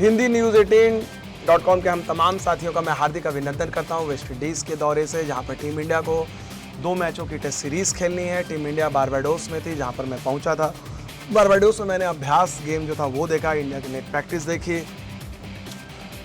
Hindi News18.com के हम तमाम साथियों का मैं हार्दिक अभिनंदन करता हूं वेस्ट इंडीज़ के दौरे से, जहां पर टीम इंडिया को 2 मैचों की टेस्ट सीरीज़ खेलनी है। टीम इंडिया बारबाडोस में थी, जहां पर मैं पहुंचा था। बारबाडोस में मैंने अभ्यास गेम जो था वो देखा, इंडिया की नेट प्रैक्टिस देखी,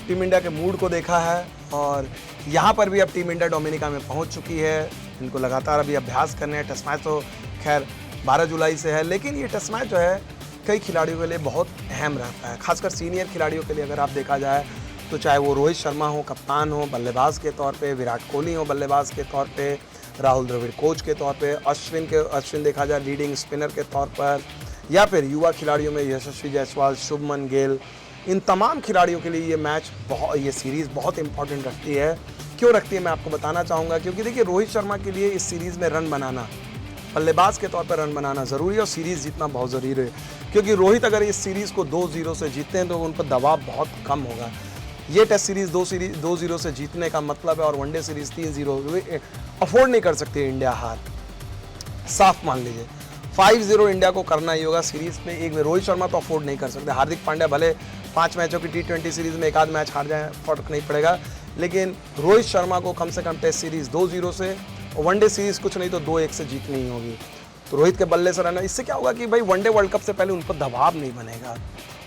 टीम इंडिया के मूड को देखा है। और यहाँ पर भी अब टीम इंडिया डोमिनिका में पहुँच चुकी है। इनको लगातार अभी अभ्यास करने हैं। टेस्ट मैच तो खैर 12 जुलाई से है, लेकिन ये टेस्ट मैच जो है कई खिलाड़ियों के लिए बहुत अहम रहता है, खासकर सीनियर खिलाड़ियों के लिए। अगर आप देखा जाए तो चाहे वो रोहित शर्मा हो कप्तान हो बल्लेबाज के तौर पे, विराट कोहली हो बल्लेबाज के तौर पे, राहुल द्रविड़ कोच के तौर पे, अश्विन देखा जाए लीडिंग स्पिनर के तौर पर, या फिर युवा खिलाड़ियों में यशस्वी जायसवाल, शुभमन गिल, इन तमाम खिलाड़ियों के लिए ये सीरीज़ बहुत इंपॉर्टेंट रखती है। क्यों रखती है मैं आपको बताना चाहूँगा, क्योंकि देखिए रोहित शर्मा के लिए इस सीरीज़ में रन बनाना, बल्लेबाज के तौर पर रन बनाना ज़रूरी है और सीरीज़ जीतना बहुत ज़रूरी है। क्योंकि रोहित अगर इस सीरीज़ को 2-0 से जीतते हैं तो उन पर दबाव बहुत कम होगा। ये टेस्ट सीरीज़ 2-0 से जीतने का मतलब है, और वनडे सीरीज़ 3-0 अफोर्ड नहीं कर सकती इंडिया हार, साफ मान लीजिए 5-0 इंडिया को करना ही होगा सीरीज़ में। एक में रोहित शर्मा तो अफोर्ड नहीं कर सकते। हार्दिक पांड्या भले 5 मैचों की T20 सीरीज़ में एक आध मैच हार जाए, फर्क नहीं पड़ेगा, लेकिन रोहित शर्मा को कम से कम टेस्ट सीरीज़ 2-0 से और वनडे सीरीज़ कुछ नहीं तो 2-1 से जीतनी ही होगी। तो रोहित के बल्ले से रहना, इससे क्या होगा कि भाई वनडे वर्ल्ड कप से पहले उन पर दबाव नहीं बनेगा।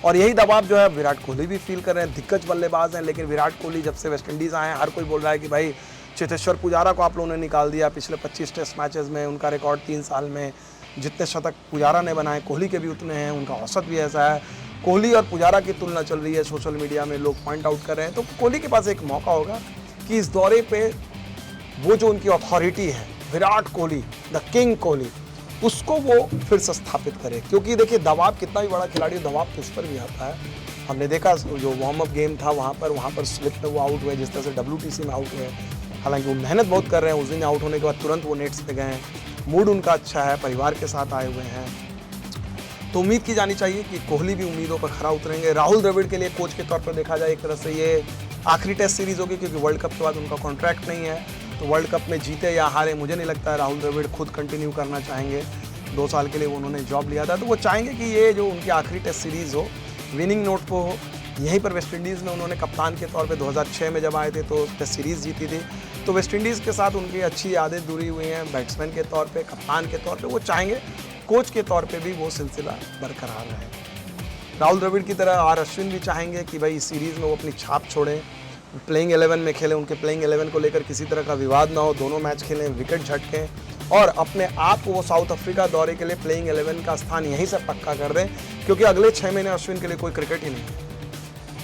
और यही दबाव जो है विराट कोहली भी फील कर रहे हैं। दिग्गज बल्लेबाज हैं, लेकिन विराट कोहली जब से वेस्ट इंडीज़ आए हैं, हर कोई बोल रहा है कि भाई चेतेश्वर पुजारा को आप लोगों ने निकाल दिया। पिछले 25 टेस्ट मैचेस में उनका रिकॉर्ड 3 साल में जितने शतक पुजारा ने बनाए, कोहली के भी उतने हैं, उनका औसत भी ऐसा है। कोहली और पुजारा की तुलना चल रही है सोशल मीडिया में, लोग पॉइंट आउट कर रहे हैं। तो कोहली के पास एक मौका होगा कि इस दौरे पे वो जो उनकी अथॉरिटी है, विराट कोहली द किंग कोहली, उसको वो फिर से स्थापित करे। क्योंकि देखिए दबाव कितना भी बड़ा खिलाड़ी, दबाव तो उस पर भी आता है। हमने देखा जो वार्म अप गेम था वहाँ पर स्लिप में वो आउट हुए, जिस तरह से WTC में आउट हुए। हालांकि वो मेहनत बहुत कर रहे हैं, उस दिन आउट होने के बाद तुरंत वो नेट्स पे गए हैं। मूड उनका अच्छा है, परिवार के साथ आए हुए हैं, तो उम्मीद की जानी चाहिए कि कोहली भी उम्मीदों पर खरा उतरेंगे। राहुल द्रविड़ के लिए कोच के तौर पर देखा जाए एक तरह से ये आखिरी टेस्ट सीरीज़ होगी, क्योंकि वर्ल्ड कप के बाद उनका कॉन्ट्रैक्ट नहीं है। तो वर्ल्ड कप में जीते या हारे, मुझे नहीं लगता है राहुल द्रविड़ खुद कंटिन्यू करना चाहेंगे। 2 साल के लिए उन्होंने जॉब लिया था, तो वो चाहेंगे कि ये जो उनकी आखिरी टेस्ट सीरीज़ हो, विनिंग नोट पर हो। यहीं पर वेस्ट इंडीज़ में उन्होंने कप्तान के तौर पे 2006 में जब आए थे तो टेस्ट सीरीज़ जीती थी। तो वेस्ट इंडीज़ के साथ उनकी अच्छी यादें जुड़ी हुई हैं, बैट्समैन के तौर पे, कप्तान के तौर पे। वो चाहेंगे कोच के तौर पे भी वो सिलसिला बरकरार रहे। राहुल द्रविड़ की तरह अश्विन भी चाहेंगे कि भाई इस सीरीज़ में वो अपनी छाप छोड़ें, प्लेइंग 11 में खेलें, उनके प्लेइंग 11 को लेकर किसी तरह का विवाद ना हो, दोनों मैच खेलें, विकेट झटकें, और अपने आप को वो साउथ अफ्रीका दौरे के लिए प्लेइंग 11 का स्थान यहीं से पक्का कर दें। क्योंकि अगले 6 महीने अश्विन के लिए कोई क्रिकेट ही नहीं है।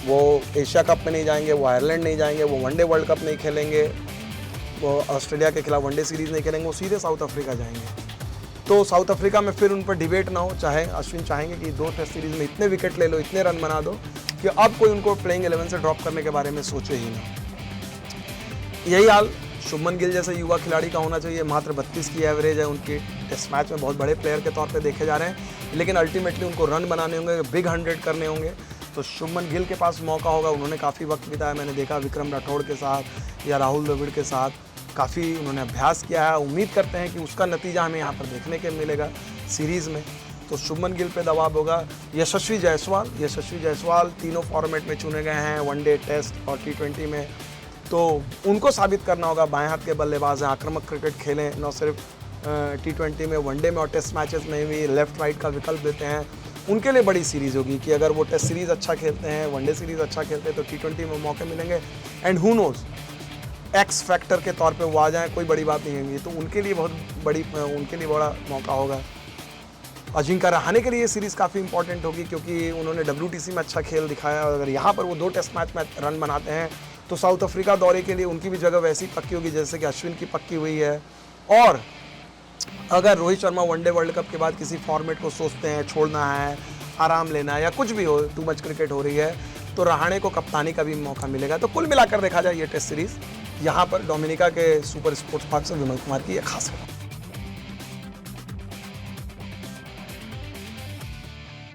वो एशिया कप में नहीं जाएंगे, वो आयरलैंड नहीं जाएंगे, वो वनडे वर्ल्ड कप नहीं खेलेंगे, वो ऑस्ट्रेलिया के खिलाफ वनडे सीरीज़ नहीं खेलेंगे, वो सीधे साउथ अफ्रीका जाएंगे। तो साउथ अफ्रीका में फिर उन पर डिबेट ना हो। चाहे अश्विन चाहेंगे कि 2 टेस्ट सीरीज़ में इतने विकेट ले लो, इतने रन बना दो कि अब कोई उनको प्लेइंग 11 से ड्रॉप करने के बारे में सोचे ही ना। यही हाल शुभमन गिल जैसे युवा खिलाड़ी का होना चाहिए। मात्र 32 की एवरेज है उनकी, टेस्ट मैच में बहुत बड़े प्लेयर के तौर पे देखे जा रहे हैं, लेकिन अल्टीमेटली उनको रन बनाने होंगे, बिग 100 करने होंगे। तो शुभमन गिल के पास मौका होगा। उन्होंने काफ़ी वक्त बिताया, मैंने देखा विक्रम राठौड़ के साथ या राहुल द्रविड़ के साथ काफ़ी उन्होंने अभ्यास किया है। उम्मीद करते हैं कि उसका नतीजा हमें यहाँ पर देखने के मिलेगा सीरीज़ में। तो शुभमन गिल पे दबाव होगा। यशस्वी जायसवाल तीनों फॉर्मेट में चुने गए हैं, वनडे, टेस्ट और T20 में। तो उनको साबित करना होगा, बाएं हाथ के बल्लेबाज हैं, आक्रामक क्रिकेट खेलें, न सिर्फ T20 में, वनडे में और टेस्ट मैचेस में भी लेफ्ट राइट का विकल्प देते हैं। उनके लिए बड़ी सीरीज़ होगी कि अगर वो टेस्ट सीरीज़ अच्छा खेलते हैं, वनडे सीरीज़ अच्छा खेलते हैं, तो T20 में मौके मिलेंगे। And who nose, x factor के तौर पे वो आ जाएँ, कोई बड़ी बात नहीं होगी। तो उनके लिए उनके लिए बड़ा मौका होगा। अजिंक्य रहाणे के लिए ये सीरीज़ काफ़ी इंपॉर्टेंट होगी, क्योंकि उन्होंने WTC में अच्छा खेल दिखाया, और अगर यहाँ पर वो 2 टेस्ट मैच में रन बनाते हैं तो साउथ अफ्रीका दौरे के लिए उनकी भी जगह वैसी पक्की होगी जैसे कि अश्विन की पक्की हुई है। और अगर Rohit Sharma one day world cup के बाद किसी फॉर्मेट को सोचते हैं, छोड़ना है, आराम लेना है, या कुछ भी हो, टू मच क्रिकेट हो रही है, तो रहाणे को कप्तानी का भी मौका मिलेगा। तो कुल मिलाकर देखा जाए ये टेस्ट सीरीज़ यहाँ पर डोमिनिका के सुपर स्पोर्ट्स पार्क से विमल कुमार की एक खास है।